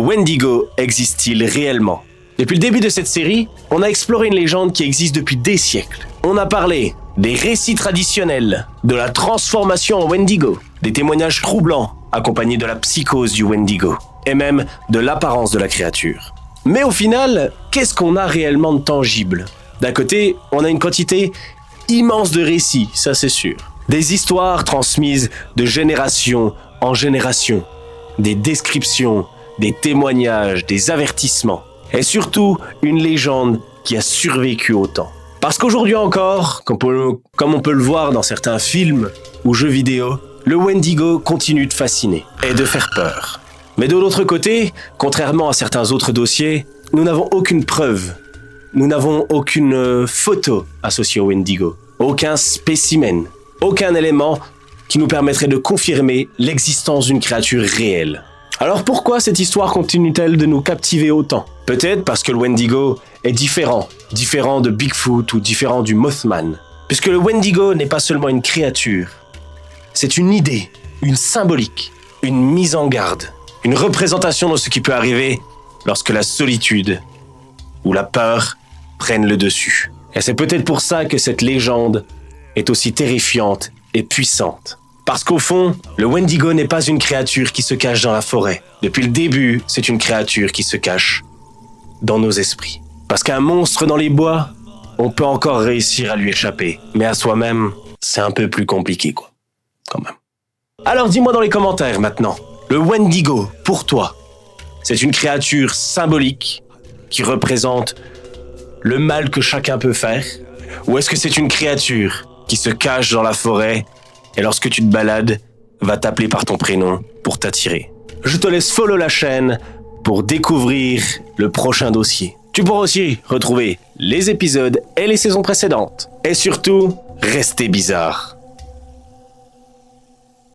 Wendigo existe-t-il réellement? Depuis le début de cette série, on a exploré une légende qui existe depuis des siècles. On a parlé des récits traditionnels, de la transformation en Wendigo, des témoignages troublants accompagnés de la psychose du Wendigo, et même de l'apparence de la créature. Mais au final, qu'est-ce qu'on a réellement de tangible? D'un côté, on a une quantité immense de récits, ça c'est sûr. Des histoires transmises de génération en génération, des descriptions, des témoignages, des avertissements, et surtout une légende qui a survécu au temps. Parce qu'aujourd'hui encore, comme on peut le voir dans certains films ou jeux vidéo, le Wendigo continue de fasciner et de faire peur. Mais de l'autre côté, contrairement à certains autres dossiers, nous n'avons aucune preuve. Nous n'avons aucune photo associée au Wendigo, aucun spécimen, aucun élément qui nous permettrait de confirmer l'existence d'une créature réelle. Alors pourquoi cette histoire continue-t-elle de nous captiver autant? Peut-être parce que le Wendigo est différent de Bigfoot ou différent du Mothman. Puisque le Wendigo n'est pas seulement une créature, c'est une idée, une symbolique, une mise en garde, une représentation de ce qui peut arriver lorsque la solitude ou la peur prennent le dessus. Et c'est peut-être pour ça que cette légende est aussi terrifiante et puissante. Parce qu'au fond, le Wendigo n'est pas une créature qui se cache dans la forêt. Depuis le début, c'est une créature qui se cache dans nos esprits. Parce qu'un monstre dans les bois, on peut encore réussir à lui échapper. Mais à soi-même, c'est un peu plus compliqué, quoi. Quand même. Alors dis-moi dans les commentaires maintenant, le Wendigo, pour toi, c'est une créature symbolique qui représente le mal que chacun peut faire? Ou est-ce que c'est une créature qui se cache dans la forêt et lorsque tu te balades, va t'appeler par ton prénom pour t'attirer? Je te laisse follow la chaîne pour découvrir le prochain dossier. Tu pourras aussi retrouver les épisodes et les saisons précédentes. Et surtout, restez bizarre.